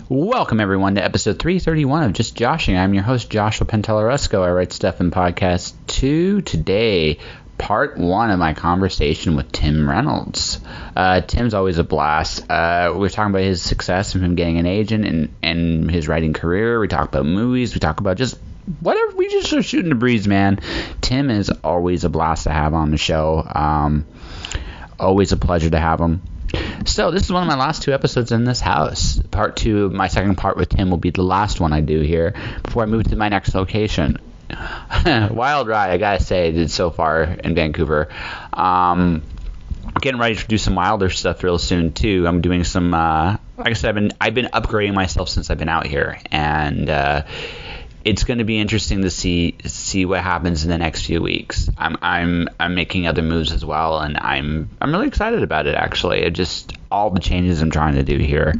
Welcome, everyone, to episode 331 of Just Joshing. I'm your host, Joshua Pentelarusco. I write stuff in Podcast 2. Today, part 1 of my conversation with Tim Reynolds. Tim's always a blast. We're talking about his success and him getting an agent and his writing career. We talk about movies. We talk about just whatever. We just are shooting the breeze, man. Tim is always a blast to have on the show. Always a pleasure to have him. So this is one of my last 2 episodes in this house. Part 2, my second part with Tim, will be the last one I do here before I move to my next location. Wild ride, I gotta say, I did so far in Vancouver. Getting ready to do some wilder stuff real soon too. I'm doing some, like I said, I've been upgrading myself since I've been out here, and it's going to be interesting to see what happens in the next few weeks. I'm making other moves as well, and I'm really excited about it. Actually, just all the changes I'm trying to do here.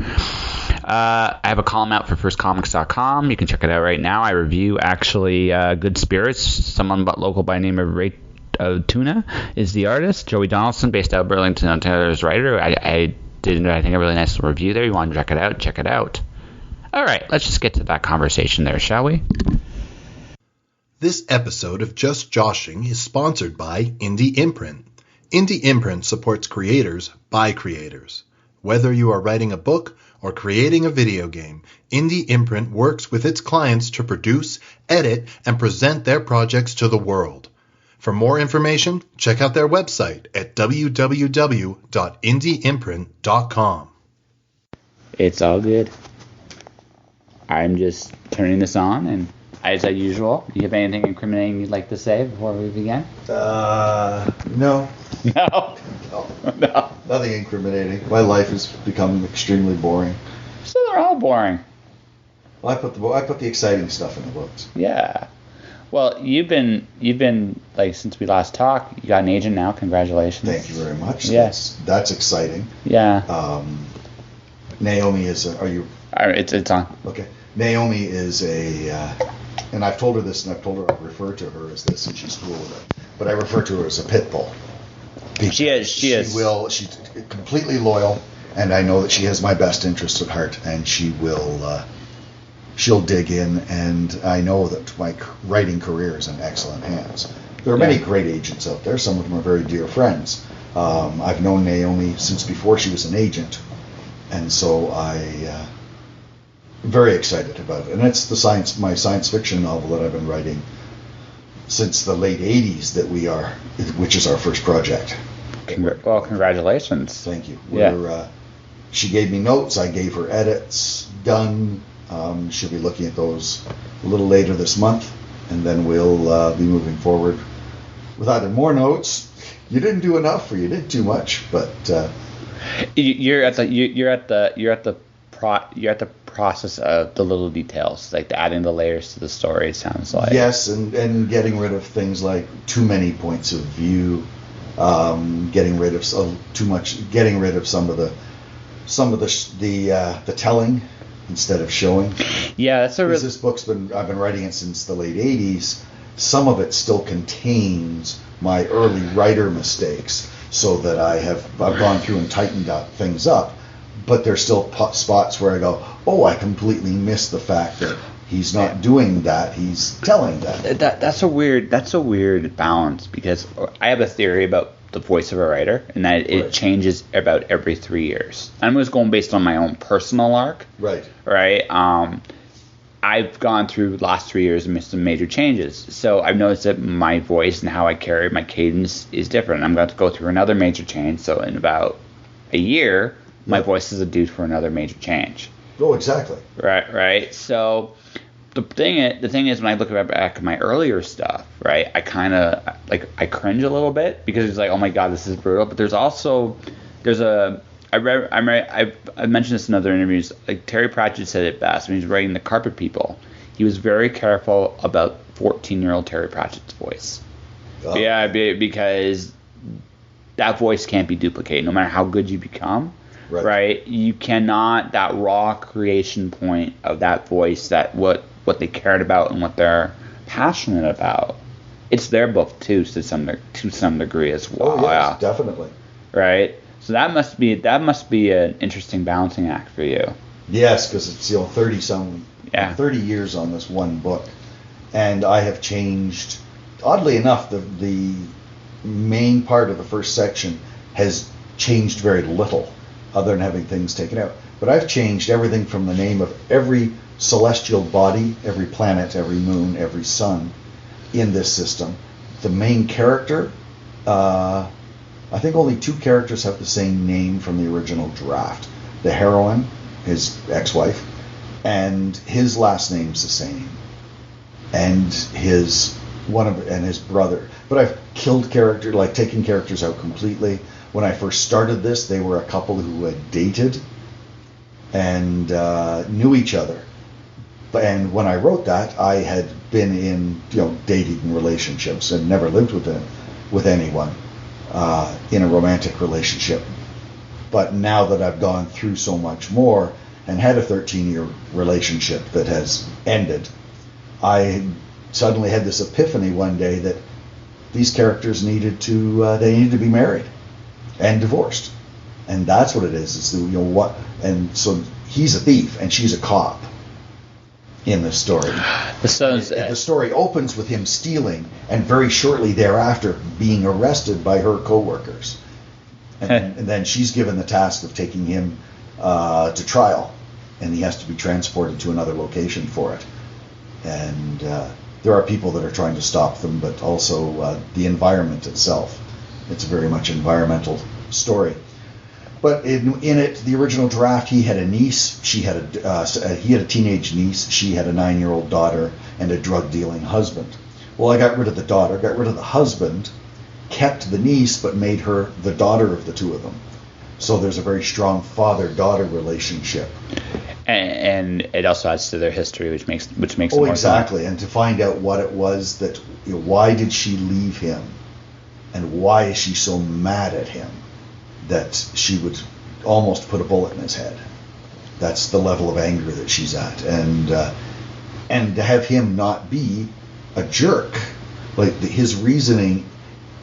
I have a column out for firstcomics.com. You can check it out right now. I review actually Good Spirits. Someone local by the name of Ray Tuna is the artist. Joey Donaldson, based out of Burlington, Ontario, is writer. I did, I think, a really nice review there. You want to check it out? Check it out. All right, let's just get to that conversation there, shall we? This episode of Just Joshing is sponsored by Indie Imprint. Indie Imprint supports creators by creators. Whether you are writing a book or creating a video game, Indie Imprint works with its clients to produce, edit, and present their projects to the world. For more information, check out their website at www.indieimprint.com. It's all good. I'm just turning this on, and as usual, do you have anything incriminating you'd like to say before we begin? No. No? No. No. Nothing incriminating. My life has become extremely boring. So they're all boring. Well, I put the exciting stuff in the books. Yeah. Well, you've been like, since we last talked, you got an agent now. Congratulations. Thank you very much. Yes. That's exciting. Yeah. Naomi is. Are you? It's on. Okay. Naomi is and I've told her this, and I've told her I refer to her as this, and she's cool with it. But I refer to her as a pit bull. She is. She's completely loyal, and I know that she has my best interests at heart, and she'll dig in, and I know that my writing career is in excellent hands. There are many great agents out there. Some of them are very dear friends. I've known Naomi since before she was an agent, and so I'm very excited about it. And it's my science fiction novel that I've been writing since the late 80s which is our first project. Well, congratulations. Thank you. Yeah. She gave me notes. I gave her edits done. She'll be looking at those a little later this month, and then we'll be moving forward with either more notes. You didn't do enough, or you did too much, but you're at the process of the little details, like adding the layers to the story. It sounds like. Yes, and getting rid of things like too many points of view, getting rid of too much, getting rid of some of the telling instead of showing. Yeah, that's a. This book's I've been writing it since the late 80s. Some of it still contains my early writer mistakes, so that I've gone through and tightened things up. But there's still spots where I go, oh, I completely missed the fact that he's not doing that, he's telling that. That's a weird balance, because I have a theory about the voice of a writer, and that it changes about every 3 years. I'm just going based on my own personal arc. Right. I've gone through the last 3 years and made some major changes. So I've noticed that my voice and how I carry my cadence is different. I'm going to go through another major change. So in about a year, my voice is due for another major change. Oh, exactly. Right. So the thing is, when I look back at my earlier stuff, right, I kind of I cringe a little bit, because it's like, oh my god, this is brutal. But I've mentioned this in other interviews. Like Terry Pratchett said it best when he was writing The Carpet People. He was very careful about 14-year-old Terry Pratchett's voice. Oh. Yeah, because that voice can't be duplicated, no matter how good you become. Right? You cannot, that raw creation point of that voice, that what they cared about and what they're passionate about. It's their book too, to some degree as well. Oh yes, definitely. Right? So that must be an interesting balancing act for you. Yes, because it's 30 years on this one book, and I have changed. Oddly enough, the main part of the first section has changed very little, other than having things taken out. But I've changed everything from the name of every celestial body, every planet, every moon, every sun in this system. The main character, I think only 2 characters have the same name from the original draft. The heroine, his ex-wife, and his last name's the same, and his brother. But I've killed taken characters out completely. When I first started this, they were a couple who had dated and knew each other. And when I wrote that, I had been in dating relationships and never lived with anyone in a romantic relationship. But now that I've gone through so much more and had a 13-year relationship that has ended, I suddenly had this epiphany one day that these characters needed to be married and divorced, and that's what it is. And so he's a thief and she's a cop in the story. The story opens with him stealing, and very shortly thereafter being arrested by her co-workers, and then she's given the task of taking him to trial, and he has to be transported to another location for it. And there are people that are trying to stop them, but also the environment itself. It's a very much environmental story. But in it, the original draft, he had a niece. He had a teenage niece. She had a 9-year-old daughter and a drug-dealing husband. Well, I got rid of the daughter, got rid of the husband, kept the niece, but made her the daughter of the 2 of them. So there's a very strong father-daughter relationship. And it also adds to their history, which makes it more fun. Exactly. And to find out what it was that, why did she leave him, and why is she so mad at him that she would almost put a bullet in his head. That's the level of anger that she's at, and to have him not be a jerk, like his reasoning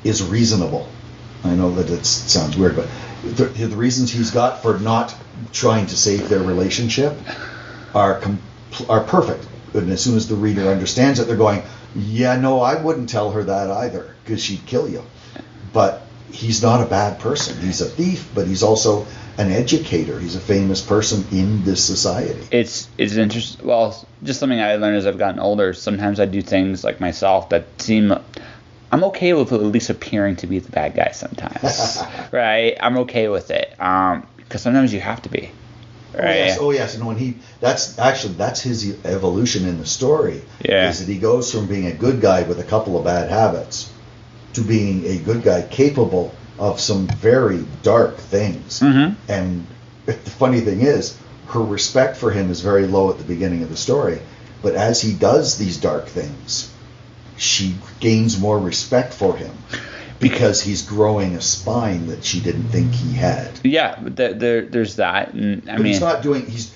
is reasonable. I know that it sounds weird, but the reasons he's got for not trying to save their relationship are perfect. And as soon as the reader understands it, they're going, yeah, no, I wouldn't tell her that either, because she'd kill you. But he's not a bad person. He's a thief, but he's also an educator. He's a famous person in this society. It's interesting. Well, just something I learned as I've gotten older. Sometimes I do things like myself that seem... I'm okay with at least appearing to be the bad guy sometimes, right? I'm okay with it, because sometimes you have to be, right? Oh yes. And when that's his evolution in the story. Yeah. Is that he goes from being a good guy with a couple of bad habits to being a good guy capable of some very dark things. Mm-hmm. And the funny thing is, her respect for him is very low at the beginning of the story, but as he does these dark things, she gains more respect for him because he's growing a spine that she didn't think he had. Yeah, there's that, and I mean,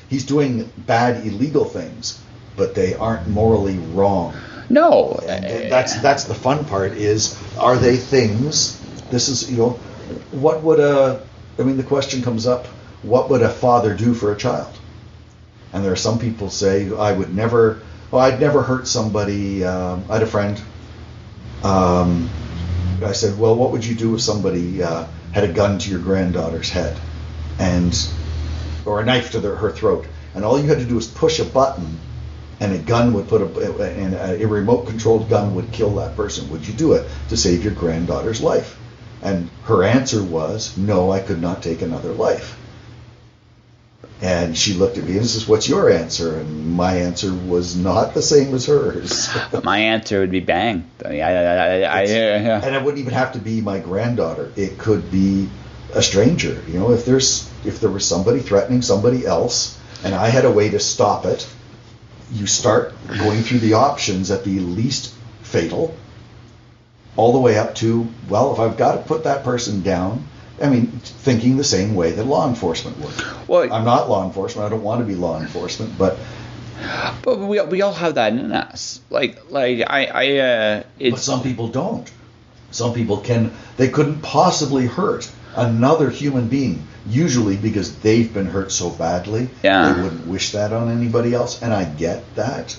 he's doing bad illegal things, but they aren't morally wrong. No, and that's the fun part. Is, are they things? This is what would the question comes up: what would a father do for a child? And there are some people say, I'd never hurt somebody. I had a friend. I said, well, what would you do if somebody had a gun to your granddaughter's head, or a knife to her throat, and all you had to do was push a button, and a gun would a remote-controlled gun would kill that person? Would you do it to save your granddaughter's life? And her answer was, no, I could not take another life. And she looked at me and says, what's your answer? And my answer was not the same as hers. My answer would be bang. And it wouldn't even have to be my granddaughter. It could be a stranger. If there was somebody threatening somebody else and I had a way to stop it, you start going through the options at the least fatal all the way up to, well, if I've got to put that person down, thinking the same way that law enforcement would. Well, I'm not law enforcement. I don't want to be law enforcement, but we all have that in us. But some people don't. Some people they couldn't possibly hurt another human being, usually because they've been hurt so badly, Yeah. they wouldn't wish that on anybody else, and I get that.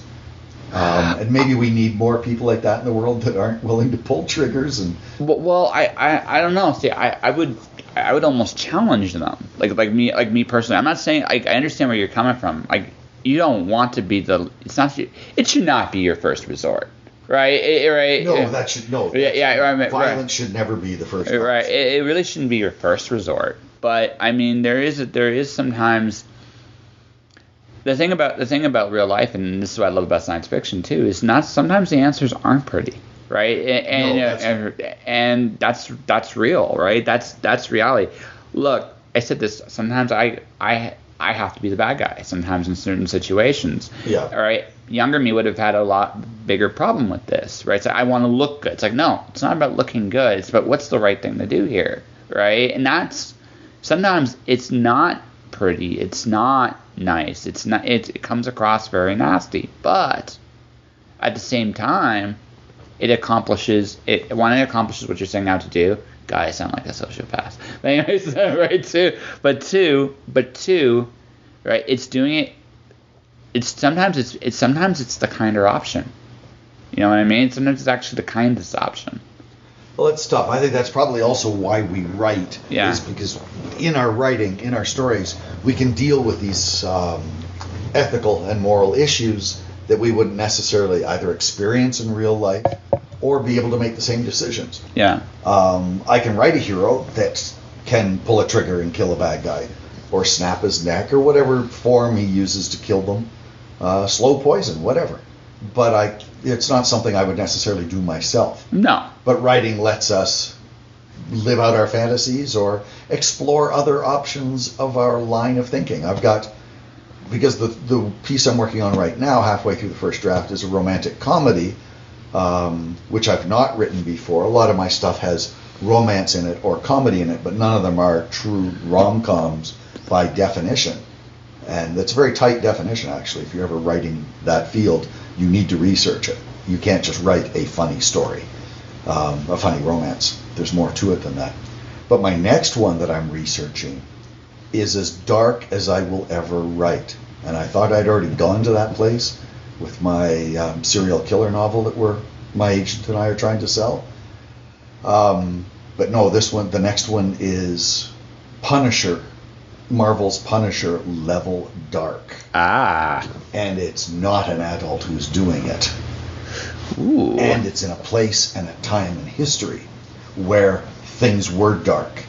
And maybe we need more people like that in the world that aren't willing to pull triggers. And Well, I don't know. See, I would almost challenge them. Like me personally. I'm not saying I understand where you're coming from. Like, you don't want to be it should not be your first resort, right? Right. no, that should no. Right. Violence should never be the first. Right. It really shouldn't be your first resort. But I mean, there is sometimes. The thing about real life, and this is what I love about science fiction too, is sometimes the answers aren't pretty, right? And that's real, right? That's reality. Look, I said this. Sometimes I have to be the bad guy. Sometimes in certain situations. Yeah. All right. Younger me would have had a lot bigger problem with this, right? So I want to look good. It's like, no, it's not about looking good. It's about what's the right thing to do here, right? And sometimes it's not pretty. It's not nice. It's not. It comes across very nasty, but at the same time, it accomplishes what you're setting out to do. God, I sound like a sociopath. But anyways, right? But two, right? It's doing it. Sometimes it's the kinder option. You know what I mean? Sometimes it's actually the kindest option. Well, it's tough. I think that's probably also why we write. Yeah. Is because in our writing, in our stories, we can deal with these ethical and moral issues that we wouldn't necessarily either experience in real life or be able to make the same decisions. Yeah. I can write a hero that can pull a trigger and kill a bad guy, or snap his neck, or whatever form he uses to kill them, slow poison, whatever. But it's not something I would necessarily do myself. No. But writing lets us live out our fantasies or explore other options of our line of thinking. Because the piece I'm working on right now, halfway through the first draft, is a romantic comedy, which I've not written before. A lot of my stuff has romance in it or comedy in it, but none of them are true rom-coms by definition. And that's a very tight definition, actually. If you're ever writing that field, you need to research it. You can't just write a funny story, a funny romance. There's more to it than that. But my next one that I'm researching is as dark as I will ever write. And I thought I'd already gone to that place with my serial killer novel that my agent and I are trying to sell. But no, the next one is Punisher. Marvel's Punisher level dark. Ah. And it's not an adult who's doing it. Ooh. And it's in a place and a time in history where things were dark.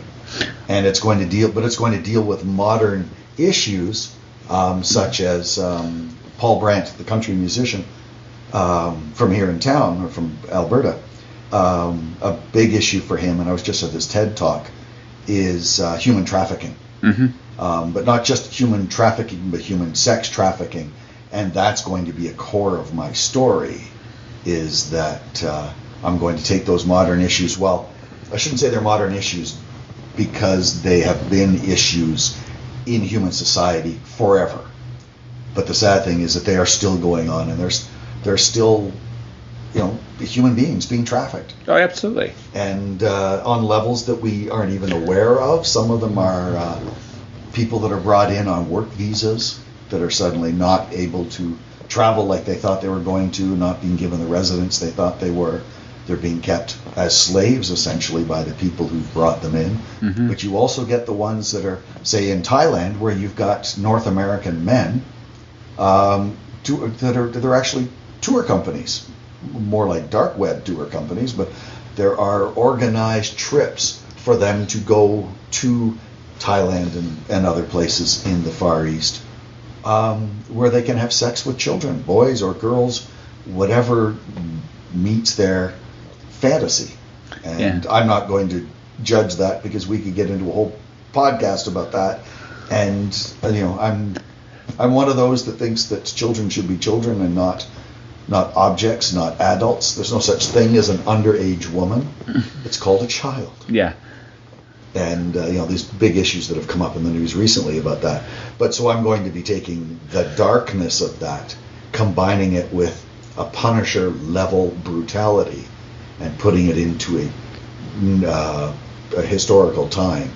And it's going to deal with modern issues, such as Paul Brandt, the country musician from here in town, or from Alberta. A big issue for him, and I was just at this TED Talk, is human trafficking. Mm-hmm. But not just human trafficking, but human sex trafficking. And that's going to be a core of my story, is that I'm going to take those modern issues. Well, I shouldn't say they're modern issues, because they have been issues in human society forever. But the sad thing is that they are still going on, and there's still, human beings being trafficked. Oh, absolutely. And on levels that we aren't even aware of. Some of them are people that are brought in on work visas that are suddenly not able to travel like they thought they were going to, not being given the residence they thought they were. They're being kept as slaves, essentially, by the people who've brought them in. Mm-hmm. But you also get the ones that are, say, in Thailand, where you've got North American men that are actually tour companies, more like dark web tour companies, but there are organized trips for them to go to Thailand and other places in the Far East, where they can have sex with children, boys or girls, whatever meets their fantasy. And I'm not going to judge that, because we could get into a whole podcast about that. And I'm one of those that thinks that children should be children and not objects, not adults. There's no such thing as an underage woman. It's called a child. Yeah. And these big issues that have come up in the news recently about that. But so I'm going to be taking the darkness of that, combining it with a Punisher level brutality, and putting it into a historical time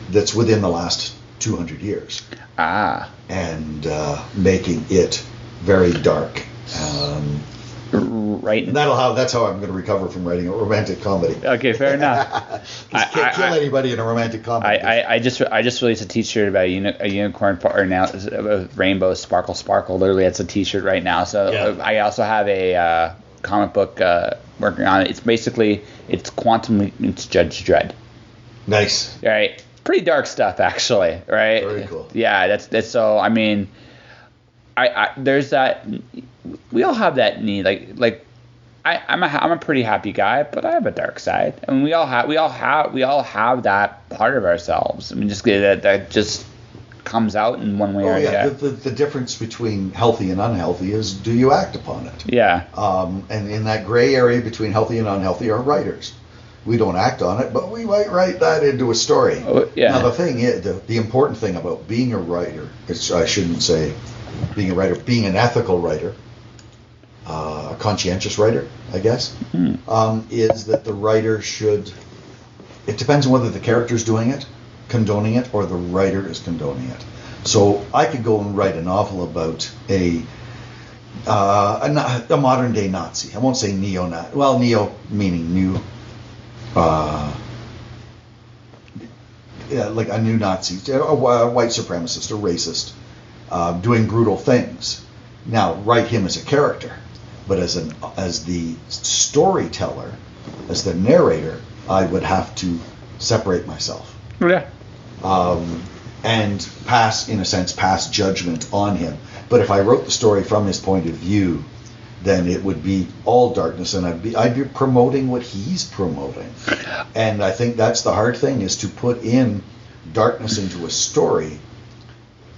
that's within the last 200 years. And making it very dark. Right. And that's how I'm going to recover from writing a romantic comedy. Okay, fair enough. You can't kill anybody in a romantic comedy. I just released a T-shirt about a unicorn now, rainbow sparkle sparkle. Literally, it's a T-shirt right now. So yeah. I also have a comic book working on it. It's Quantum meets Judge Dredd. Nice. Right. Pretty dark stuff, actually. Right. Very cool. Yeah. That's so. I mean, there's that. We all have that need. I'm a pretty happy guy, but I have a dark side, and we all have that part of ourselves. I mean, just that just comes out in one way or another. The difference between healthy and unhealthy is, do you act upon it? Yeah. And in that gray area between healthy and unhealthy are writers. We don't act on it, but we might write that into a story. Oh, yeah. Now the thing is, the important thing about being a writer, I shouldn't say being a writer, being an ethical writer, a conscientious writer, I guess, is that the writer should. It depends on whether the character's doing it, condoning it, or the writer is condoning it. So I could go and write a novel about a modern day Nazi. I won't say neo-Nazi. Well, neo meaning new. Like a new Nazi, a white supremacist, a racist, doing brutal things. Now, write him as a character, but as the storyteller, as the narrator, I would have to separate myself. Yeah. And pass judgment on him. But if I wrote the story from his point of view, then it would be all darkness, and I'd be promoting what he's promoting. And I think that's the hard thing, is to put in darkness into a story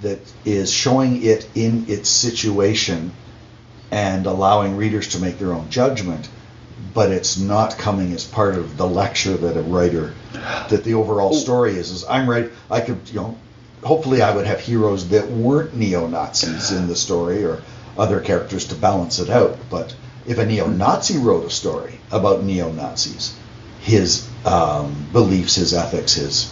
that is showing it in its situation and allowing readers to make their own judgment, but it's not coming as part of the lecture that that the overall story is I'm right. I could, hopefully I would have heroes that weren't neo-Nazis in the story, or other characters to balance it out. But if a neo-Nazi wrote a story about neo-Nazis, his beliefs, his ethics, his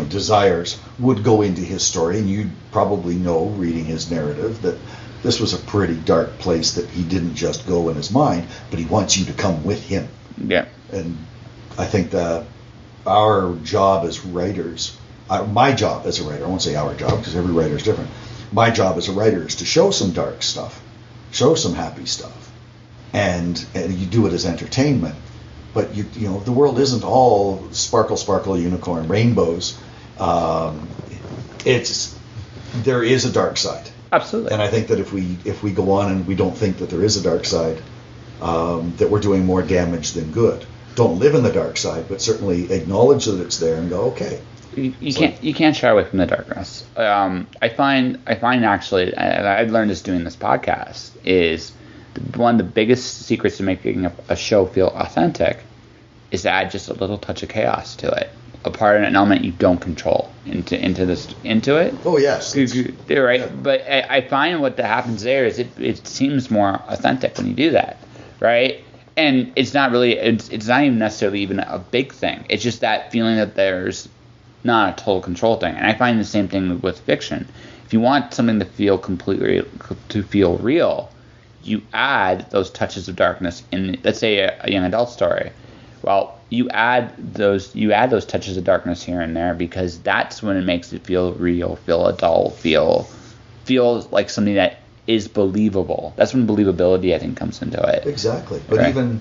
desires would go into his story, and you'd probably know, reading his narrative, that this was a pretty dark place that he didn't just go in his mind, but he wants you to come with him. Yeah. And I think that our job as writers, my job as a writer, I won't say our job because every writer is different. My job as a writer is to show some dark stuff, show some happy stuff, and you do it as entertainment. But the world isn't all sparkle, sparkle, unicorn, rainbows. There is a dark side. Absolutely. And I think that if we go on and we don't think that there is a dark side, that we're doing more damage than good. Don't live in the dark side, but certainly acknowledge that it's there and go, okay. You can't shy away from the darkness. I find actually, and I've learned this doing this podcast, is one of the biggest secrets to making a show feel authentic is to add just a little touch of chaos to it, a part of an element you don't control into it. Oh yes, right. Yeah. But I find what happens there is it seems more authentic when you do that, right? And it's not really it's not even necessarily even a big thing. It's just that feeling that there's not a total control thing. And I find the same thing with fiction. If you want something to feel real, you add those touches of darkness in, let's say, a young adult story. Well, you add those touches of darkness here and there because that's when it makes it feel real, feel adult, feel like something that is believable. That's when believability, I think, comes into it. Exactly. But right?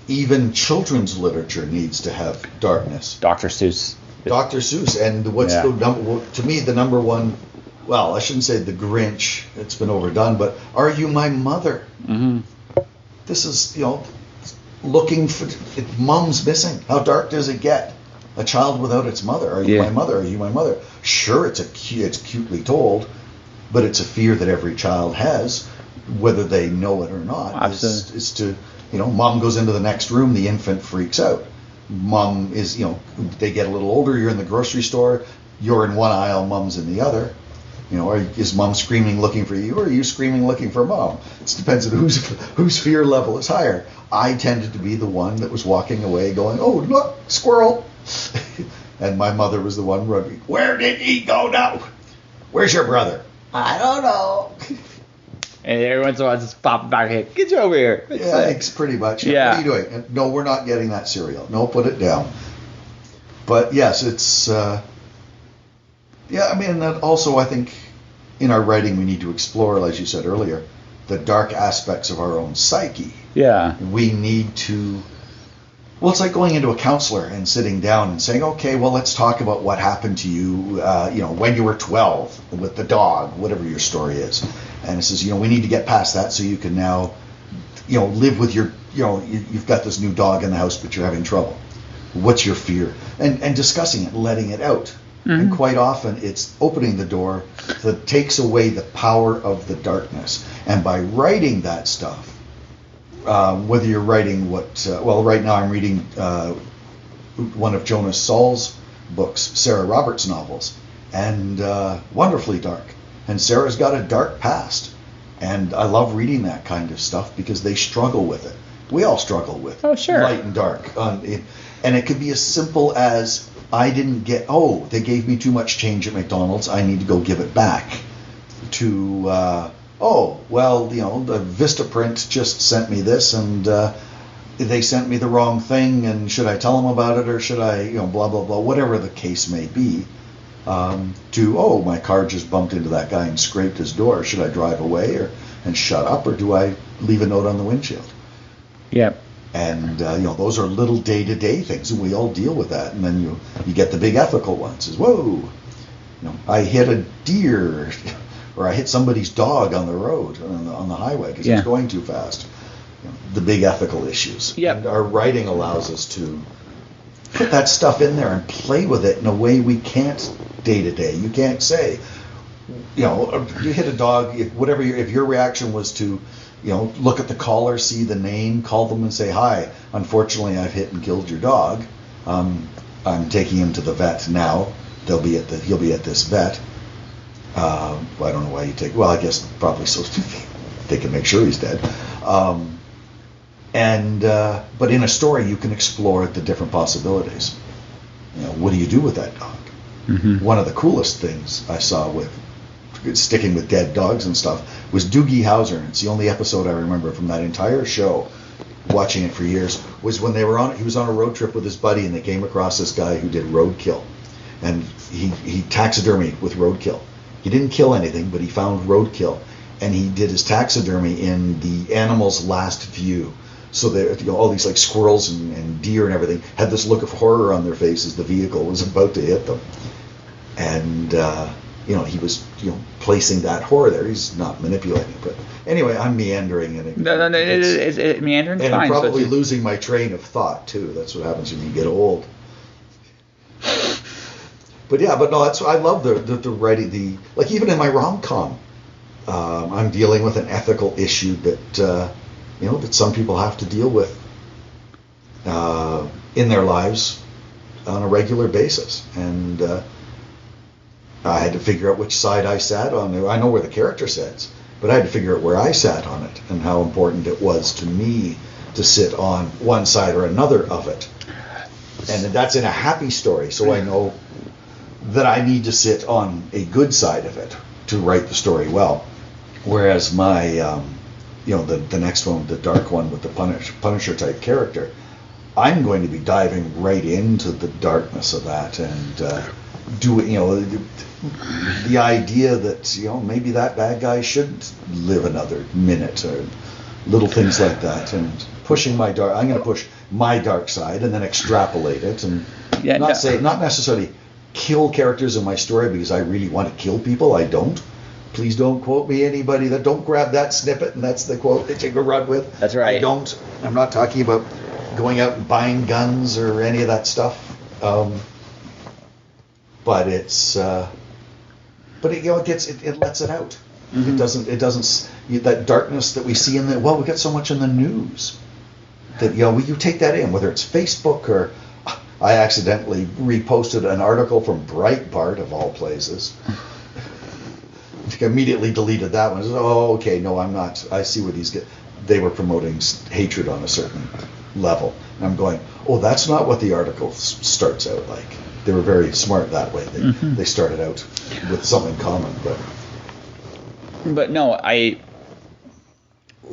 even children's literature needs to have darkness. Dr. Seuss, and what's to me the number one. Well, I shouldn't say the Grinch. It's been overdone. But Are You My Mother? Mm-hmm. This is looking for mom's missing. How dark does it get? A child without its mother. Are you my mother? Are you my mother? Sure, it's cutely told, but it's a fear that every child has, whether they know it or not. Absolutely. Is to mom goes into the next room, the infant freaks out. Mom is they get a little older. You're in the grocery store. You're in one aisle, mom's in the other. Is mom screaming looking for you, or are you screaming looking for mom? It depends on whose fear level is higher. I tended to be the one that was walking away going, oh, look, squirrel. And my mother was the one running, where did he go now? Where's your brother? I don't know. And every once in a while, just pop back here. Get you over here. It's pretty much. Yeah. What are you doing? And, no, we're not getting that cereal. No, put it down. But yes, it's. Also I think in our writing we need to explore, as you said earlier, the dark aspects of our own psyche. Yeah. We need to. Well, it's like going into a counselor and sitting down and saying, okay, well, let's talk about what happened to you, when you were 12 with the dog, whatever your story is. And it says, we need to get past that so you can now, live with your, you've got this new dog in the house, but you're having trouble. What's your fear? And discussing it, letting it out. Mm-hmm. And quite often it's opening the door that takes away the power of the darkness. And by writing that stuff, whether you're writing right now I'm reading one of Jonas Saul's books, Sarah Roberts' novels, and wonderfully dark. And Sarah's got a dark past. And I love reading that kind of stuff because they struggle with it. We all struggle with it. Oh, sure. Light and dark. And it could be as simple as, they gave me too much change at McDonald's, I need to go give it back. To, the Vistaprint just sent me this, and they sent me the wrong thing, and should I tell them about it, or should I, blah, blah, blah, whatever the case may be. My car just bumped into that guy and scraped his door. Should I drive away and shut up, or do I leave a note on the windshield? Yep. And those are little day-to-day things, and we all deal with that. And then you get the big ethical ones. Is I hit a deer, or I hit somebody's dog on the road on the highway because he's going too fast. The big ethical issues. Yep. And our writing allows us to put that stuff in there and play with it in a way we can't day to day. You can't say, you hit a dog, if your reaction was to, look at the collar, see the name, call them and say, hi, unfortunately I've hit and killed your dog. I'm taking him to the vet now. He'll be at this vet. I don't know why you I guess probably so they can make sure he's dead. But in a story you can explore the different possibilities. What do you do with that dog? Mm-hmm. One of the coolest things I saw with sticking with dead dogs and stuff was Doogie Howser. It's the only episode I remember from that entire show, watching it for years, was when he was on a road trip with his buddy and they came across this guy who did roadkill. And he taxidermied with roadkill. He didn't kill anything, but he found roadkill. And he did his taxidermy in the animal's last view. So all these like squirrels and deer and everything had this look of horror on their faces. The vehicle was about to hit them. And, he was, placing that horror there. He's not manipulating it. But anyway, I'm meandering. It's meandering. And fine, I'm probably losing my train of thought, too. That's what happens when you get old. But I love the writing, even in my rom-com, I'm dealing with an ethical issue that, that some people have to deal with in their lives on a regular basis. And I had to figure out which side I sat on. I know where the character sits, but I had to figure out where I sat on it and how important it was to me to sit on one side or another of it. And that's in a happy story, so I know that I need to sit on a good side of it to write the story well. Whereas my, the next one, the dark one with the Punisher type character, I'm going to be diving right into the darkness of that and the idea that, maybe that bad guy shouldn't live another minute or little things like that, and pushing I'm going to push my dark side and then extrapolate it and not necessarily kill characters in my story because I really want to kill people. I don't. Please don't quote me, anybody. Don't grab that snippet and that's the quote that you can run with. That's right. I'm not talking about going out and buying guns or any of that stuff. But it lets it out. Mm-hmm. It doesn't that darkness that we see we get so much in the news that you take that in, whether it's Facebook or I accidentally reposted an article from Breitbart of all places immediately deleted that one. I said, oh, okay, no, I'm not. I see where they were promoting hatred on a certain level. And I'm going, oh, that's not what the article starts out like. They were very smart that way. They started out with something common, But no, I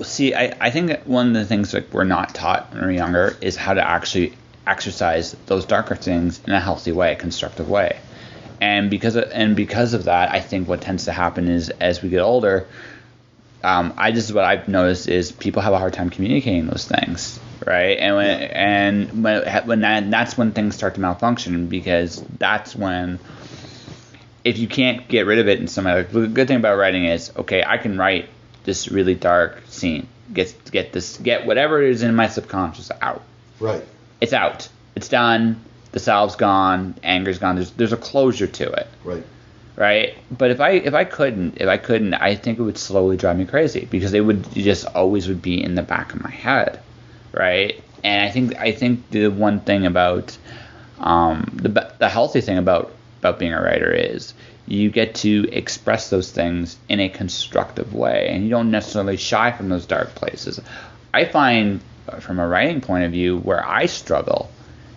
think that one of the things that we're not taught when we're younger is how to actually exercise those darker things in a healthy way, a constructive way. And because of that, I think what tends to happen is as we get older, this is what I've noticed is people have a hard time communicating those things, right? And that's when things start to malfunction, because that's when, if you can't get rid of it in some other, the good thing about writing is, okay, I can write this really dark scene, get whatever is in my subconscious out. Right. It's out. It's done. The salve's gone. Anger's gone. There's a closure to it. Right. Right. But if I couldn't, I think it would slowly drive me crazy, because it would just always would be in the back of my head. Right. And I think the one thing about the healthy thing about being a writer is you get to express those things in a constructive way, and you don't necessarily shy from those dark places. I find, from a writing point of view, where I struggle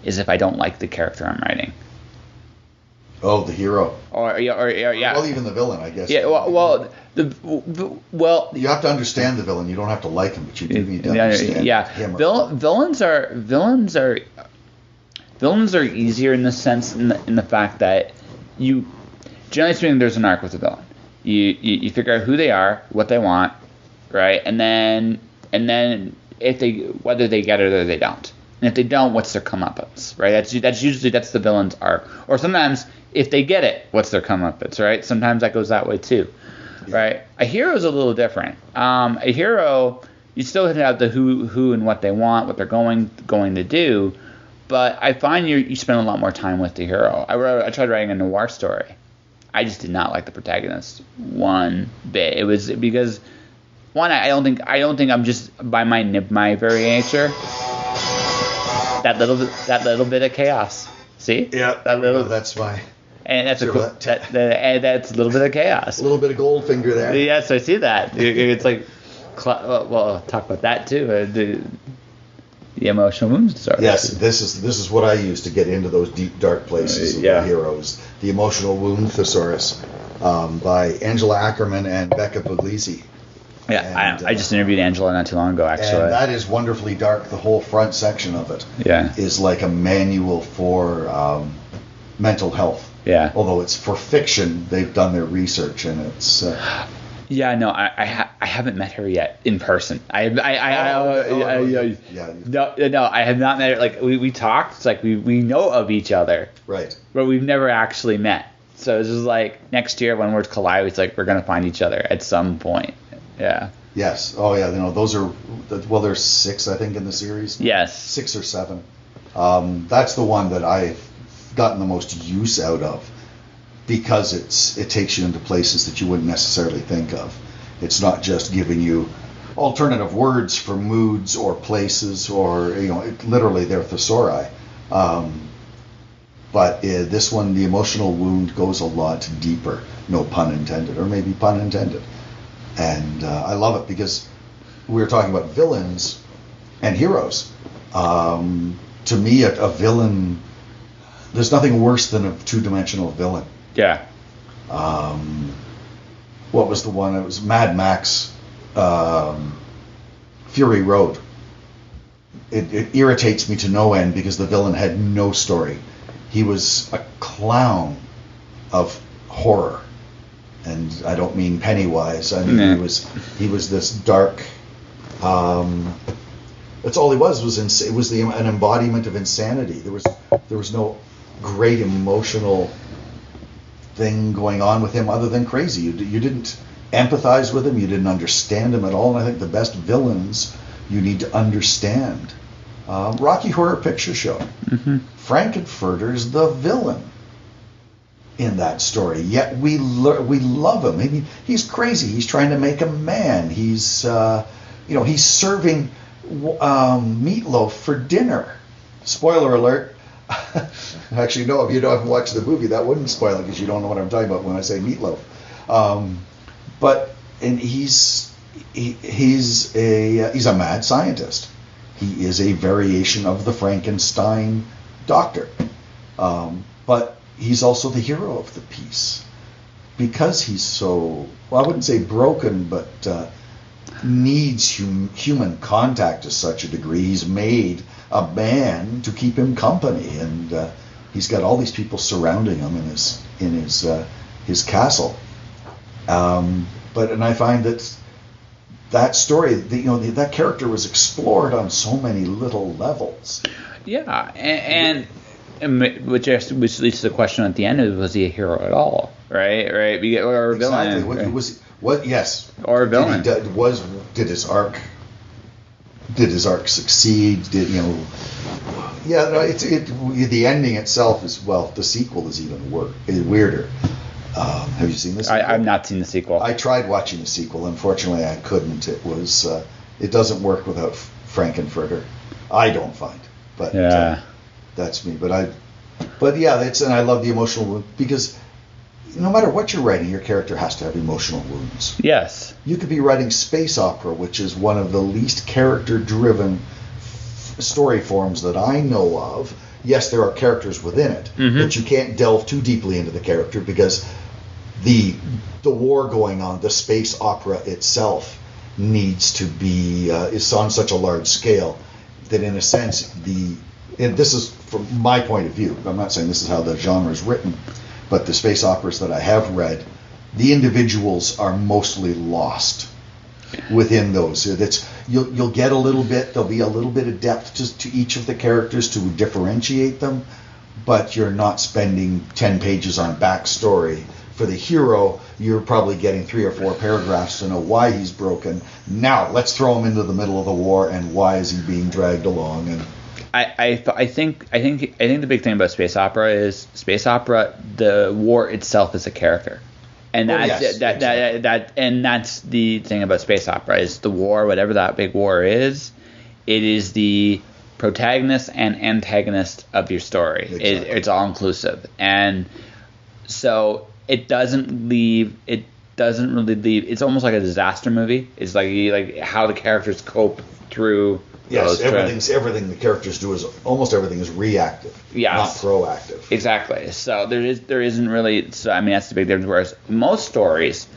is if I don't like the character I'm writing. Oh, the hero. Or yeah. Well, even the villain, I guess. Yeah. Well, you have to understand the villain. You don't have to like him, but you do need to understand him. Villains are easier in the sense, in the fact that you, generally speaking, there's an arc with the villain. You figure out who they are, what they want, right, and then whether they get it or they don't. And if they don't, what's their comeuppance, right? That's usually the villain's arc. Or sometimes, if they get it, what's their comeuppance, right? Sometimes that goes that way too, right? A hero is a little different. A hero, you still have the who and what they want, what they're going to do, but I find you spend a lot more time with the hero. I tried writing a noir story. I just did not like the protagonist one bit. It was because, one, I don't think I'm just, by my very nature, that little bit of chaos. See? Yeah. That's my. And that's that's a little bit of chaos. A little bit of Goldfinger there. Yes, I see that. It's like, well, I'll talk about that too. The emotional wounds disorder. Yes, this is what I use to get into those deep, dark places of the heroes. The Emotional Wound Thesaurus, by Angela Ackerman and Becca Puglisi. Yeah, I just interviewed Angela not too long ago, actually. And that is wonderfully dark. The whole front section of it is like a manual for mental health. Yeah. Although it's for fiction, they've done their research, and it's. Yeah, no, I haven't met her yet in person. I have not met her. Like we talked. It's like we know of each other. Right. But we've never actually met. So it's just like next year when we're collide, it's like we're gonna find each other at some point. Yeah. Yes. Oh yeah. Those are. Well, there's 6, I think, in the series. Yes. 6 or 7. That's the one that I've gotten the most use out of, because it takes you into places that you wouldn't necessarily think of. It's not just giving you alternative words for moods or places, or literally their thesauri. But this one, the emotional wound, goes a lot deeper. No pun intended, or maybe pun intended. And I love it because we were talking about villains and heroes. To me, a villain, there's nothing worse than a 2-dimensional villain. Yeah. What was the one? It was Mad Max, Fury Road. It irritates me to no end because the villain had no story. He was a clown of horror. And I don't mean Pennywise. I mean he was this dark. That's all he was. It was an embodiment of insanity. There was no great emotional thing going on with him other than crazy. You didn't empathize with him. You didn't understand him at all. And I think the best villains you need to understand. Rocky Horror Picture Show. Mm-hmm. Frankenfurter's the villain in that story. Yet we love him. I mean, he's crazy. He's trying to make a man. He's he's serving meatloaf for dinner. Spoiler alert. Actually, no, if you haven't watched the movie, that wouldn't spoil it because you don't know what I'm talking about when I say meatloaf. and he's a mad scientist. He is a variation of the Frankenstein doctor, but he's also the hero of the piece because he's so, well, I wouldn't say broken, but needs human contact to such a degree. He's made a man to keep him company, and he's got all these people surrounding him in his castle. And I find that story, that character was explored on so many little levels. Yeah, and which leads to the question at the end of, was he a hero at all? Right. Or a villain? Exactly. Right? What? Yes. Or a villain? Did his arc succeed? Yeah. No, the ending itself is, well, the sequel is even weirder. Have you seen this? I've not seen the sequel. I tried watching the sequel. Unfortunately, I couldn't. It doesn't work without Frankenfurter. I don't find, but yeah, that's me. But yeah, and I love the emotional wound, because no matter what you're writing, your character has to have emotional wounds. Yes. You could be writing space opera, which is one of the least character-driven story forms that I know of. Yes, there are characters within it, but you can't delve too deeply into the character because the war going on, the space opera itself, needs to be is on such a large scale that, in a sense, and this is from my point of view, I'm not saying this is how the genre is written, but the space operas that I have read, the individuals are mostly lost within those. You'll get a little bit, there'll be a little bit of depth to each of the characters to differentiate them, but you're not spending 10 pages on backstory. For the hero, you're probably getting 3 or 4 paragraphs to know why he's broken. Now, let's throw him into the middle of the war, and why is he being dragged along? And I think the big thing about space opera is the war itself is a character. And that's the thing about space opera, is the war, whatever that big war is, it is the protagonist and antagonist of your story. Exactly. It's all inclusive, and so it doesn't really leave. It's almost like a disaster movie. It's like how the characters cope through. Yes, everything the characters do is almost everything is reactive, not proactive. Exactly. So there isn't really. So I mean, that's the big difference. Whereas most stories,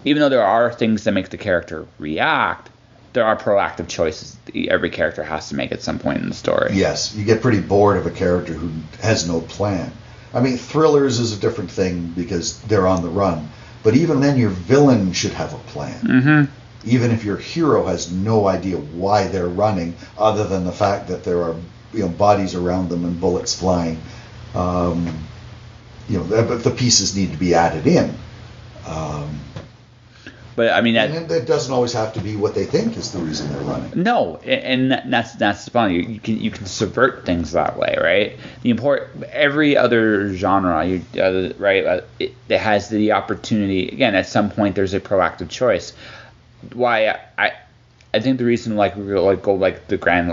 even though there are things that make the character react, there are proactive choices every character has to make at some point in the story. Yes, you get pretty bored of a character who has no plan. I mean, thrillers is a different thing because they're on the run. But even then, your villain should have a plan. Mm-hmm. Even if your hero has no idea why they're running, other than the fact that there are bodies around them and bullets flying, but the pieces need to be added in. But I mean, and it doesn't always have to be what they think is the reason they're running. No, and that's the fun. You can subvert things that way, right? Every other genre, it has the opportunity. Again, at some point, there's a proactive choice. Why I think the reason we go the grand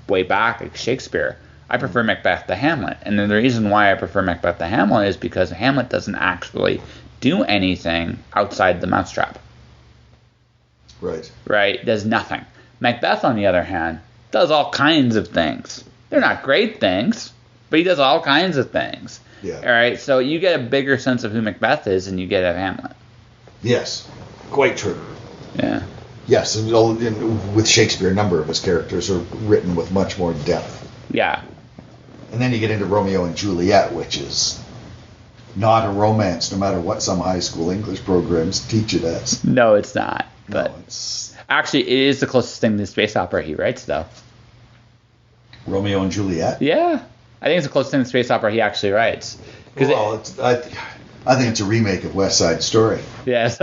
way back, like Shakespeare, I prefer Macbeth to Hamlet, and then the reason why I prefer Macbeth to Hamlet is because Hamlet doesn't actually do anything outside the mousetrap. Right, does nothing. Macbeth, on the other hand, does all kinds of things. They're not great things, but he does all kinds of things. Yeah. All right, so you get a bigger sense of who Macbeth is than you get of Hamlet. Yes, quite true. Yeah. Yes, and with Shakespeare, a number of his characters are written with much more depth. Yeah. And then you get into Romeo and Juliet, which is not a romance, no matter what some high school English programs teach it as. No, it's not. But no, it's... Actually, it is the closest thing to space opera he writes, though. Romeo and Juliet? Yeah. I think it's the closest thing to space opera he actually writes. Well, I think it's a remake of West Side Story. Yes.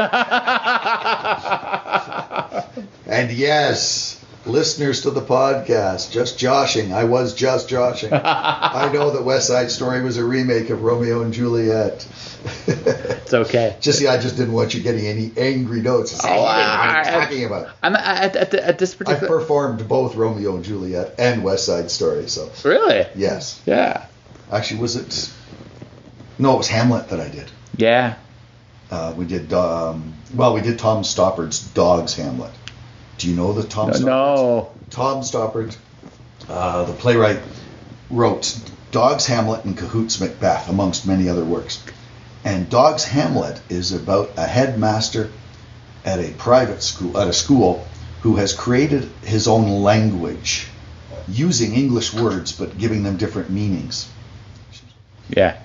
And yes, listeners to the podcast, just joshing. I was just joshing. I know that West Side Story was a remake of Romeo and Juliet. It's okay. I just didn't want you getting any angry notes. What are you talking about? I'm at this particular. I performed both Romeo and Juliet and West Side Story. So really? Yes. Yeah. Actually, was it? No, it was Hamlet that I did. Yeah. We did Tom Stoppard's Dog's Hamlet. Do you know the Tom Stoppard? No. Tom Stoppard, the playwright, wrote Dog's Hamlet and Cahoot's Macbeth, amongst many other works. And Dog's Hamlet is about a headmaster at a private school, who has created his own language using English words but giving them different meanings. Yeah.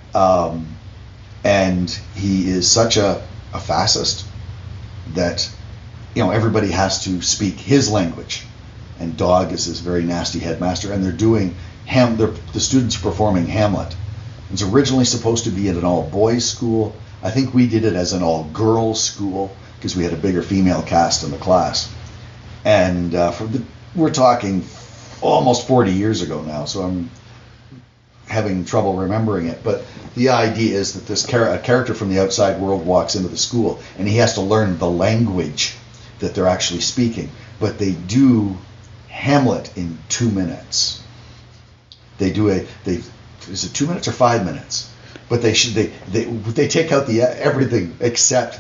And he is such a fascist that everybody has to speak his language. And Dog is this very nasty headmaster, and they're doing the students are performing Hamlet. It's originally supposed to be at an all-boys school. I think we did it as an all-girls school because we had a bigger female cast in the class. And we're talking almost 40 years ago now, so I'm having trouble remembering it. But the idea is that a character from the outside world walks into the school, and he has to learn the language that they're actually speaking. But they do Hamlet in 2 minutes. They do is it 2 minutes or 5 minutes? But they take out everything except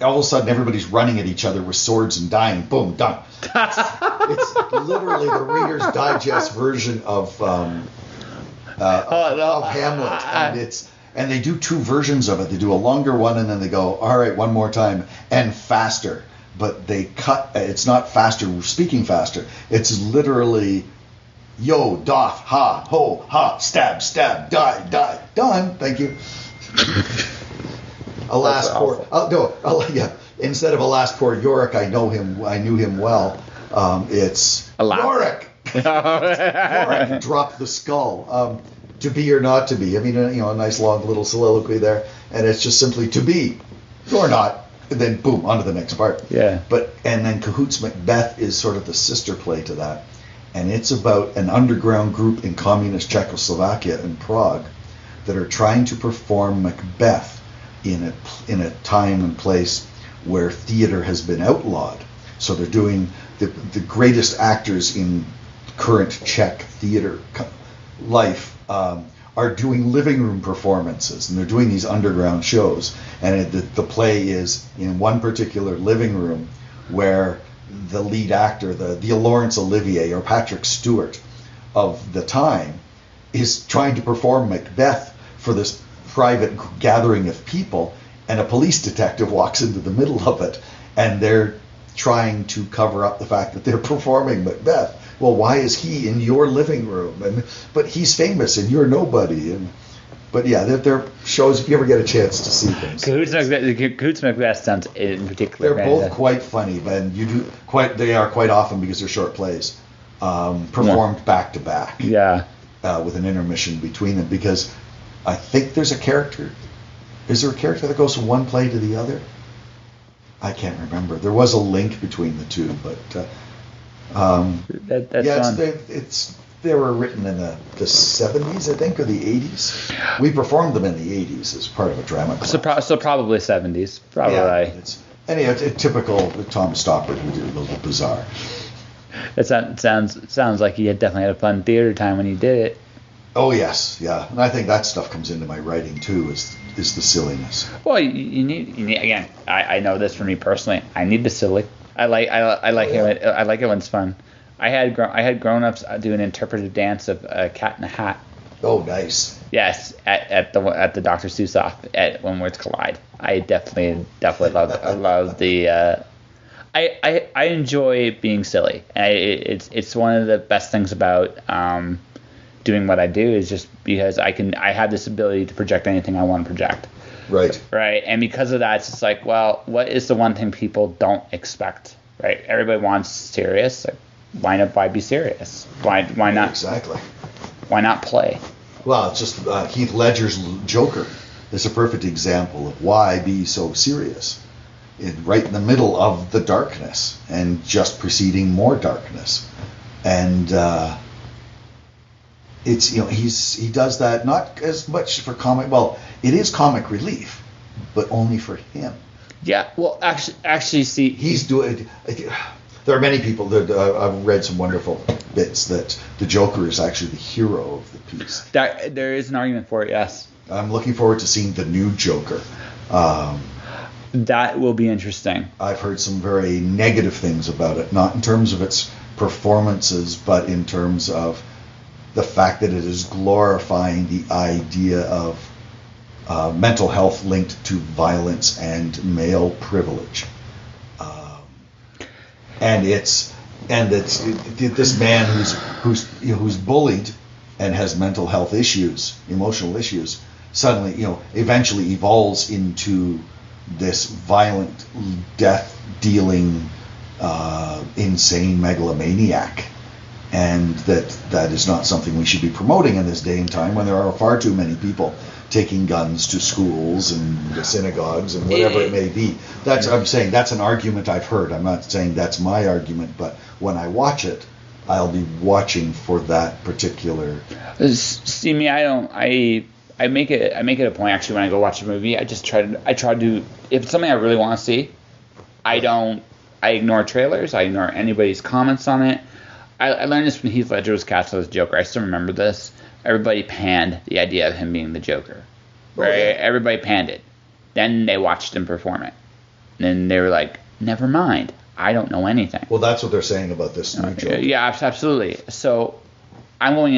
all of a sudden everybody's running at each other with swords and dying. Boom, done. It's literally the Reader's Digest version of Hamlet, and they do 2 versions of it. They do a longer one, and then they go, all right, one more time, and faster. But they cut. It's not faster, speaking faster. It's literally, yo, doth, ha, ho, ha, stab, stab, die, die, done. Thank you. Alas, poor. Instead of alas, poor Yorick, I knew him well. It's Alas. Yorick. Yorick dropped the skull. To be or not to be. I mean, a nice long little soliloquy there, and it's just simply to be or not, and then boom, on to the next part. Yeah. And then Cahoot's Macbeth is sort of the sister play to that, and it's about an underground group in communist Czechoslovakia in Prague that are trying to perform Macbeth in a time and place where theater has been outlawed. So they're doing the greatest actors in current Czech theater life are doing living room performances, and they're doing these underground shows. And the play is in one particular living room where the lead actor, the Laurence Olivier or Patrick Stewart of the time, is trying to perform Macbeth for this private gathering of people, and a police detective walks into the middle of it, and they're trying to cover up the fact that they're performing Macbeth. Well, why is he in your living room? But he's famous and you're nobody. But yeah, they're shows if you ever get a chance to see things. Cahoot's Macbeth sounds in particular. They're both quite funny, and they are quite often, because they're short plays, performed back to back. Yeah. With an intermission between them, because I think there's a character. Is there a character that goes from one play to the other? I can't remember. There was a link between the two, but they were written in the 70s, I think, or the 80s. We performed them in the 80s as part of a drama class. So probably 70s. Probably. Yeah, it's typical Tom Stoppard who did a little bizarre. It sounds like you definitely had a fun theater time when you did it. Oh yes, yeah, and I think that stuff comes into my writing too. Is the silliness. Well, you need again. I know this for me personally. I need the silly. I like it. I like it when it's fun. I had grown-ups do an interpretive dance of Cat in the Hat. Oh, nice. Yes, at the Dr. Seuss off at When Words Collide. I definitely love it. I love the. I enjoy being silly. It's one of the best things about doing what I do, is just because I have this ability to project anything I want to project. Right. And because of that, it's just like, well, what is the one thing people don't expect? Right. Everybody wants serious. Like, why be serious? Why not? Exactly. Why not play? Well, it's just Heath Ledger's Joker is a perfect example of why be so serious. Right in the middle of the darkness and just preceding more darkness. And it's he does that not as much for comic. Well, it is comic relief, but only for him. Yeah. Well, actually, see, he's doing. There are many people that I've read some wonderful bits that the Joker is actually the hero of the piece. There is an argument for it. Yes. I'm looking forward to seeing the new Joker. That will be interesting. I've heard some very negative things about it, not in terms of its performances, but in terms of the fact that it is glorifying the idea of mental health linked to violence and male privilege. And it's this man who's bullied and has mental health issues, emotional issues, suddenly eventually evolves into this violent, death-dealing, insane megalomaniac, and that is not something we should be promoting in this day and time when there are far too many people taking guns to schools and synagogues and whatever it may be. I'm saying that's an argument I've heard. I'm not saying that's my argument, but when I watch it, I'll be watching for that particular. See me, I make it a point actually when I go watch a movie. I try to if it's something I really want to see, I ignore trailers. I ignore anybody's comments on it. I learned this when Heath Ledger was cast as Joker. I still remember this. Everybody panned the idea of him being the Joker. Right? Okay. Everybody panned it. Then they watched him perform it. Then they were like, never mind. I don't know anything. Well, that's what they're saying about this new Joker. Yeah, absolutely. So I'm going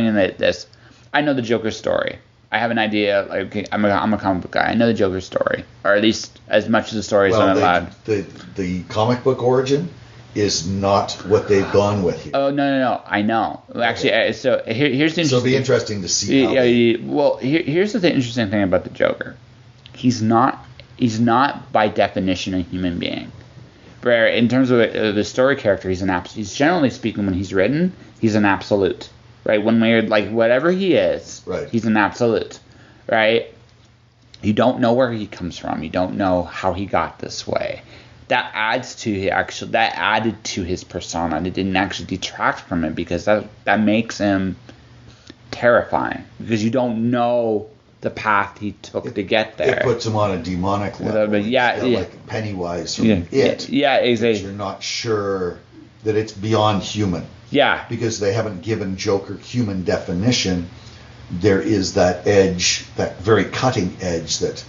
in this. I know the Joker story. I have an idea. Like, I'm a comic book guy. I know the Joker story, or at least as much of the story as I'm allowed. The comic book origin is not what they've gone with here. Oh no! I know. Actually, okay. So here's the interesting. So it'll be interesting to see. Here's the interesting thing about the Joker. He's not by definition a human being. Where in terms of the story character, he's generally speaking, when he's written, he's an absolute. Right? When we're like whatever he is, right, he's an absolute. Right? You don't know where he comes from. You don't know how he got this way. That added to his persona. It didn't actually detract from it, because that makes him terrifying, because you don't know the path he took to get there. It puts him on a demonic level. Like Pennywise from It. Yeah, exactly. You're not sure that it's beyond human. Yeah. Because they haven't given Joker human definition. There is that edge, that very cutting edge that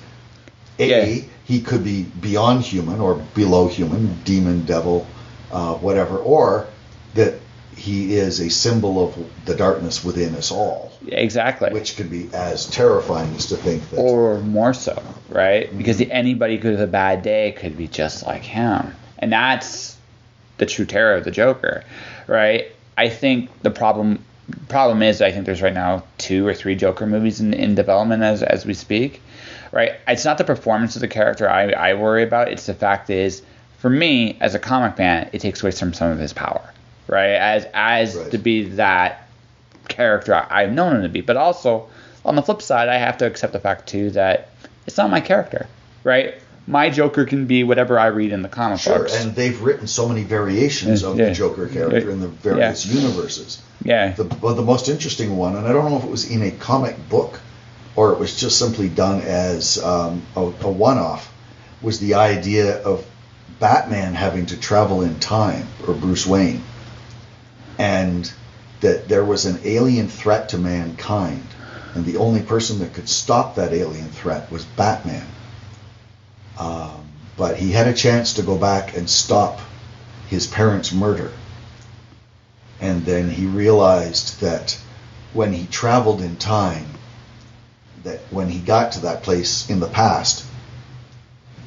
he could be beyond human or below human, demon, devil, whatever, or that he is a symbol of the darkness within us all. Exactly. Which could be as terrifying as to think that. Or more so, right? Mm-hmm. Because anybody could have a bad day could be just like him. And that's the true terror of the Joker, right? I think the problem is, I think there's right now 2 or 3 Joker movies in development as we speak. Right, it's not the performance of the character I worry about. It's the fact is, for me as a comic fan, it takes away from some of his power. Right, as right, to be that character I've known him to be. But also, on the flip side, I have to accept the fact too that it's not my character. Right, my Joker can be whatever I read in the comic books. Sure, and they've written so many variations of the Joker character in the various universes. Yeah. The most interesting one, and I don't know if it was in a comic book or it was just simply done as a one-off, was the idea of Batman having to travel in time, or Bruce Wayne, and that there was an alien threat to mankind, and the only person that could stop that alien threat was Batman. But he had a chance to go back and stop his parents' murder, and then he realized that when he traveled in time, that when he got to that place in the past,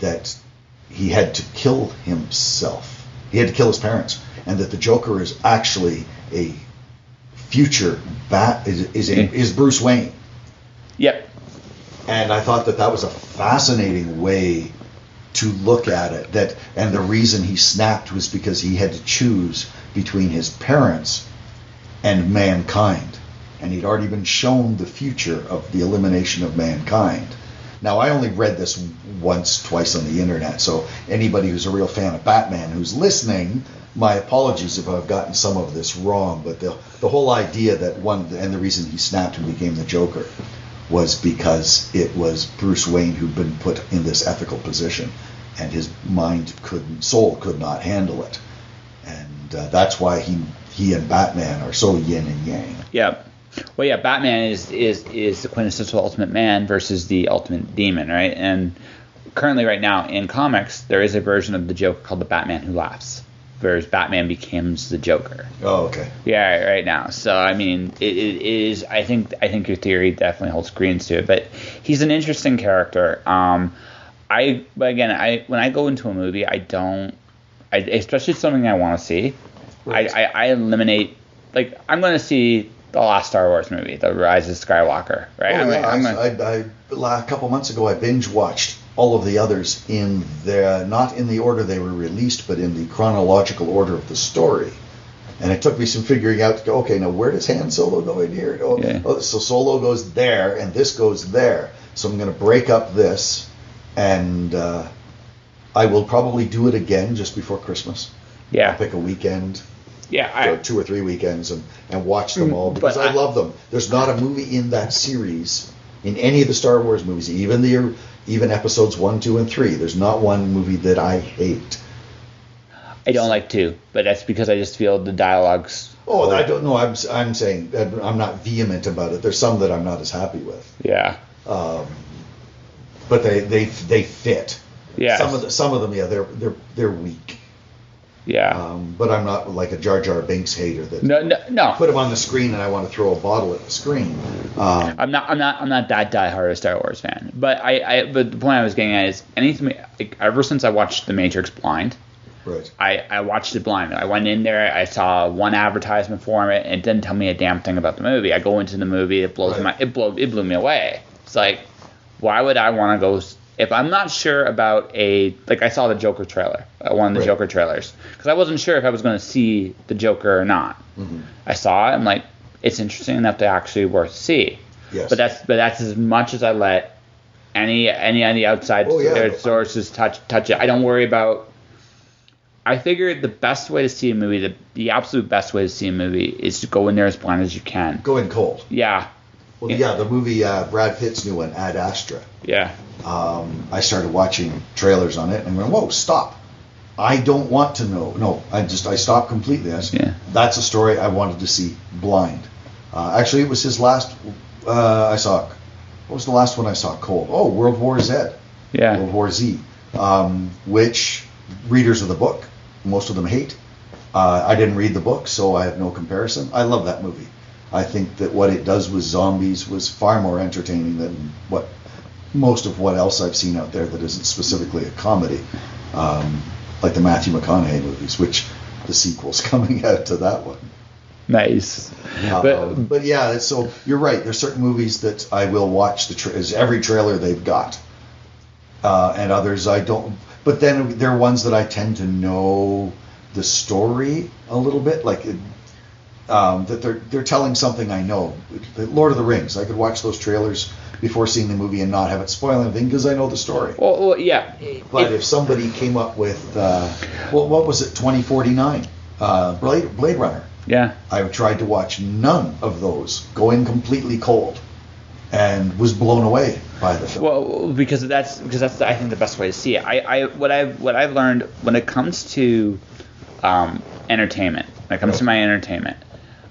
that he had to kill himself. He had to kill his parents, and that the Joker is actually a future is Bruce Wayne. Yep. And I thought that was a fascinating way to look at it. And the reason he snapped was because he had to choose between his parents and mankind. And he'd already been shown the future of the elimination of mankind. Now, I only read this twice on the internet, so anybody who's a real fan of Batman who's listening, my apologies if I've gotten some of this wrong, but the whole idea that and the reason he snapped and became the Joker was because it was Bruce Wayne who'd been put in this ethical position, and his soul could not handle it. And that's why he and Batman are so yin and yang. Yeah. Well, yeah, Batman is the quintessential ultimate man versus the ultimate demon, right? And currently right now in comics, there is a version of the Joker called the Batman Who Laughs, whereas Batman becomes the Joker. Oh, okay. Yeah, right now. So I mean, it is. I think your theory definitely holds credence to it. But he's an interesting character. But again, when I go into a movie, especially something I want to see, right. I eliminate. Like, I'm going to see the last Star Wars movie, The Rise of Skywalker, right? A couple months ago, I binge watched all of the others not in the order they were released, but in the chronological order of the story. And it took me some figuring out to go, okay, now where does Han Solo go in here? So Solo goes there, and this goes there. So I'm going to break up this, and I will probably do it again just before Christmas. Yeah. I'll pick a weekend. Yeah, 2 or 3 weekends and watch them all because I love them. There's not a movie in that series, in any of the Star Wars movies, even episodes 1, 2, and 3. There's not one movie that I hate. I don't like 2, but that's because I just feel the dialogues. Oh, I don't know. I'm saying I'm not vehement about it. There's some that I'm not as happy with. Yeah. But they fit. Yeah. Some of them, yeah, they're weak. Yeah. But I'm not like a Jar Jar Binks hater that no. Put him on the screen and I want to throw a bottle at the screen. I'm not that diehard a Star Wars fan. But but the point I was getting at is anything ever since I watched The Matrix blind. Right. I watched it blind. I went in there, I saw one advertisement for it, and it didn't tell me a damn thing about the movie. I go into the movie, it blew me away. It's like, why would I want to go? If I'm not sure about I saw the Joker trailer, one of the Joker trailers, because I wasn't sure if I was going to see the Joker or not. Mm-hmm. I saw it, I'm like, it's interesting enough to actually worth to see. Yes. But that's as much as I let any of the outside sources touch it. I don't worry about. I figured the best way to see a movie, the absolute best way to see a movie, is to go in there as blind as you can. Go in cold. Yeah. Well, yeah, the movie Brad Pitt's new one, Ad Astra. Yeah. I started watching trailers on it and went, whoa, stop. I don't want to know. No, I stopped completely. That's a story I wanted to see blind. Actually, it was his last, I saw, what was the last one I saw cold? Oh, World War Z. Yeah. World War Z, which readers of the book, most of them hate. I didn't read the book, so I have no comparison. I love that movie. I think that what it does with zombies was far more entertaining than most of what else I've seen out there that isn't specifically a comedy, like the Matthew McConaughey movies, which the sequel's coming out to that one. Nice. But yeah, so you're right. There's certain movies that I will watch every trailer they've got, and others I don't. But then there are ones that I tend to know the story a little bit, like. That they're telling something I know. Lord of the Rings, I could watch those trailers before seeing the movie and not have it spoil anything because I know the story. Well yeah. But if somebody came up with, what was it, 2049, Blade Runner. Yeah. I tried to watch none of those, going completely cold, and was blown away by the film. Well, because that's I think the best way to see it. What I've learned when it comes to entertainment, when it comes to my entertainment.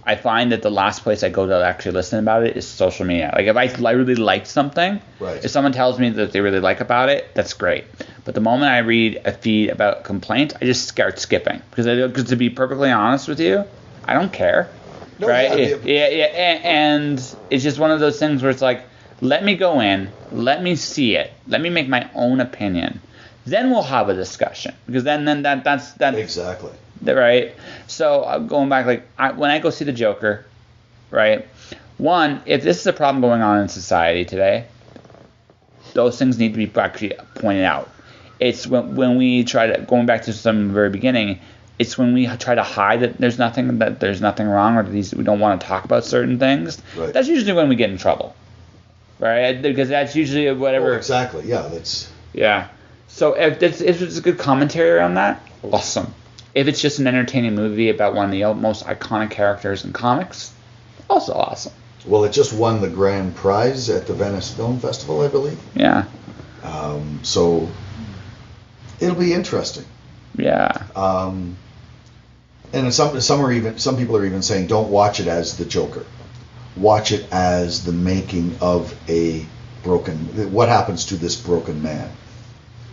I find that the last place I go to actually listen about it is social media. Like, if I really like something, if someone tells me that they really like about it, that's great. But the moment I read a feed about complaints, I just start skipping. Because to be perfectly honest with you, I don't care. No, right? Yeah, and it's just one of those things where it's like, let me go in, let me see it, let me make my own opinion. Then we'll have a discussion. Because then that's exactly. Right? So going back, when I go see the Joker, right? One, if this is a problem going on in society today, those things need to be actually pointed out. It's when we try to, going back to some very beginning, it's when we try to hide that there's nothing wrong, or we don't want to talk about certain things. Right. That's usually when we get in trouble, right? Because that's usually whatever. Oh, exactly. Yeah. Yeah. So if it's a good commentary on that, awesome. If it's just an entertaining movie about one of the most iconic characters in comics, also awesome. Well, it just won the grand prize at the Venice Film Festival, I believe. Yeah. So it'll be interesting. Yeah. And some people are even saying, don't watch it as the Joker. Watch it as the making of what happens to this broken man.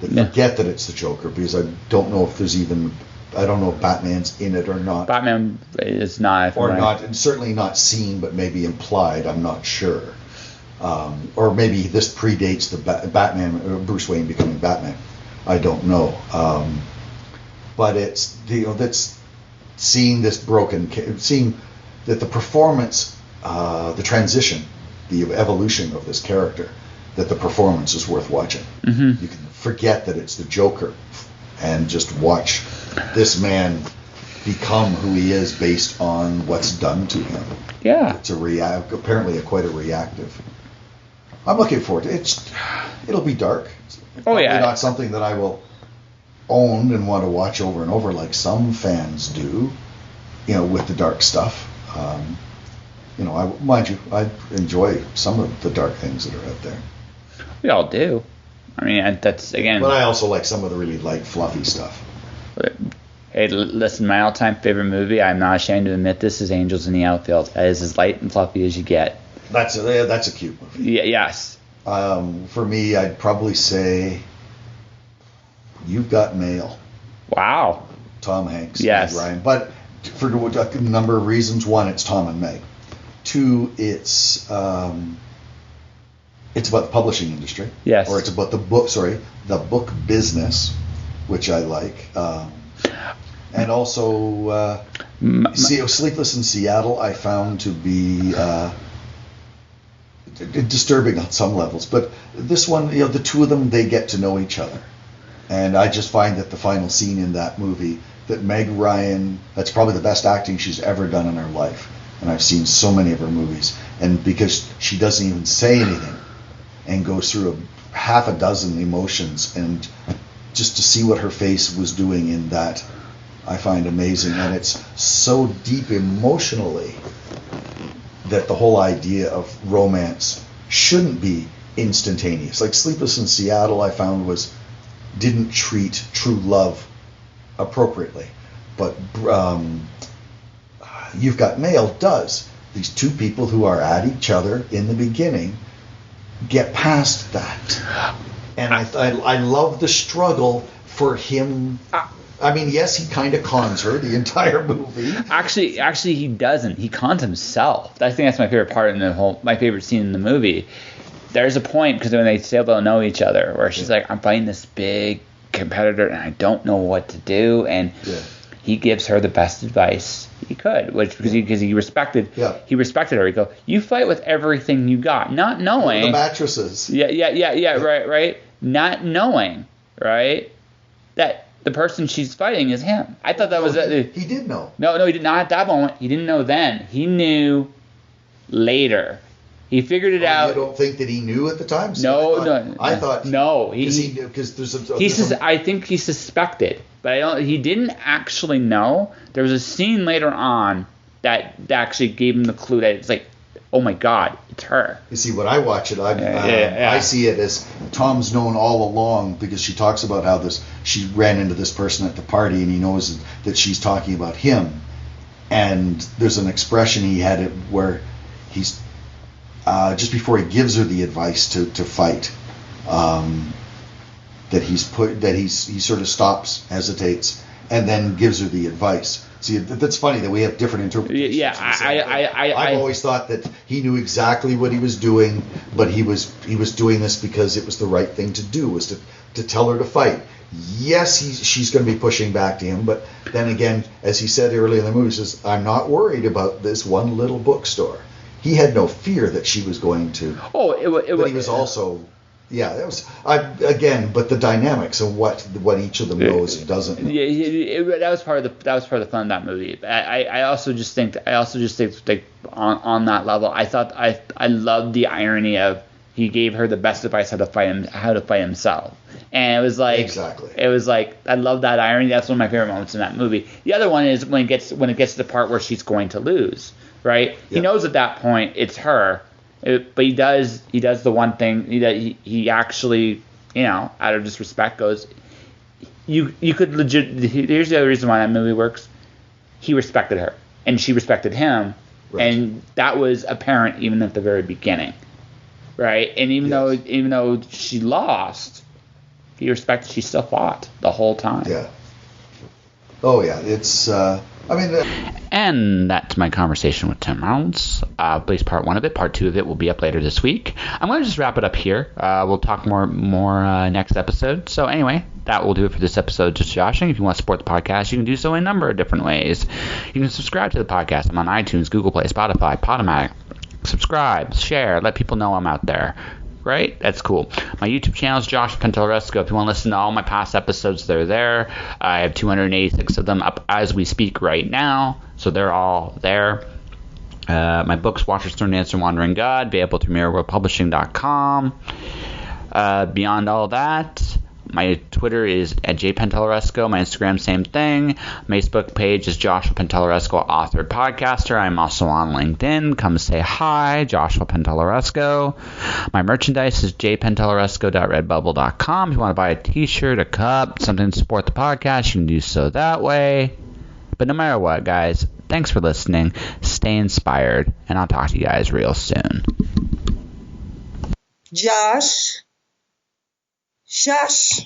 that forget that it's the Joker, because I don't know if Batman's in it or not. Batman is not. Or not, and certainly not seen, but maybe implied, I'm not sure. Or maybe this predates the Batman, or Bruce Wayne becoming Batman. I don't know. But it's, that's seeing this seeing that the performance, the transition, the evolution of this character, that the performance is worth watching. Mm-hmm. You can forget that it's the Joker and just watch this man become who he is based on what's done to him. Yeah. It's apparently quite a reactive. I'm looking forward to it. It'll be dark. It's probably not something that I will own and want to watch over and over like some fans do, with the dark stuff. Mind you, I enjoy some of the dark things that are out there. We all do. I mean, that's, again... But I also like some of the really light, fluffy stuff. Hey, listen, my all-time favorite movie, I'm not ashamed to admit this, is Angels in the Outfield. That is as light and fluffy as you get. That's a cute movie. Yeah, yes. For me, I'd probably say You've Got Mail. Wow. Tom Hanks. Yes. Meg Ryan. But for a number of reasons. One, it's Tom and Meg. Two, it's about the publishing industry. Yes. Or it's about the book business, which I like. And also, Sleepless in Seattle I found to be disturbing on some levels. But this one, the two of them, they get to know each other. And I just find that the final scene in that movie, that Meg Ryan, that's probably the best acting she's ever done in her life. And I've seen so many of her movies. And because she doesn't even say anything and goes through half a dozen emotions, and just to see what her face was doing in that, I find amazing. And it's so deep emotionally that the whole idea of romance shouldn't be instantaneous. Like Sleepless in Seattle, I found didn't treat true love appropriately. But You've Got Mail does. These two people who are at each other in the beginning get past that. And I love the struggle for him. I mean, yes, he kind of cons her the entire movie. Actually, he doesn't. He cons himself. I think that's my favorite part in my favorite scene in the movie. There's a point, because when they still don't know each other, where she's like, I'm fighting this big competitor and I don't know what to do. And he gives her the best advice he could, because he respected her. He go, you fight with everything you got, not knowing the mattresses. Right. Not knowing, right, that the person she's fighting is him. I thought that was it. He did know. No, he did not at that moment. He didn't know then. He knew later. He figured it out. You don't think that he knew at the time? I thought no. Because there's I think he suspected, but he didn't actually know. There was a scene later on that actually gave him the clue that it's like, oh my God, it's her. You see, when I watch it, I see it as Tom's known all along, because she talks about how she ran into this person at the party, and he knows that she's talking about him. And there's an expression he had it where he's just before he gives her the advice to fight, that he sort of stops, hesitates, and then gives her the advice. See, that's funny that we have different interpretations. Yeah, I've always thought that he knew exactly what he was doing, but he was doing this because it was the right thing to do, was to tell her to fight. Yes, she's going to be pushing back to him, but then again, as he said earlier in the movie, he says, I'm not worried about this one little bookstore. He had no fear that she was going to. But he was also, that was but the dynamics of what each of them knows and doesn't know. That was part of the fun of that movie. I also just think like on that level, I loved the irony of he gave her the best advice how to fight himself. And it was like, exactly. It was like, I love that irony. That's one of my favorite moments in that movie. The other one is when it gets to the part where she's going to lose, right? Yep. He knows at that point it's her, but he does the one thing he actually, out of disrespect goes, you could legit. Here's the other reason why that movie works. He respected her, and she respected him, right. And that was apparent even at the very beginning, right? And even though she lost, be respected. She still fought the whole time. Yeah. Oh, yeah. It's, And that's my conversation with Tim Reynolds. At least part 1 of it. Part 2 of it will be up later this week. I'm going to just wrap it up here. We'll talk more next episode. So anyway, that will do it for this episode of Just Joshing. If you want to support the podcast, you can do so in a number of different ways. You can subscribe to the podcast. I'm on iTunes, Google Play, Spotify, Podomatic. Subscribe, share, let people know I'm out there. Right? That's cool. My YouTube channel is Josh Penteloresco. If you want to listen to all my past episodes, they're there. I have 286 of them up as we speak right now, so they're all there. My books, Watcher's Throne, Dancer, Wandering God, available through MirrorWorldPublishing.com. Beyond all that, my Twitter is at jpenteloresco. My Instagram, same thing. My Facebook page is Joshua Penteloresco, author, podcaster. I'm also on LinkedIn. Come say hi, Joshua Penteloresco. My merchandise is jpenteloresco.redbubble.com. If you want to buy a t-shirt, a cup, something to support the podcast, you can do so that way. But no matter what, guys, thanks for listening. Stay inspired, and I'll talk to you guys real soon. Josh. Shush.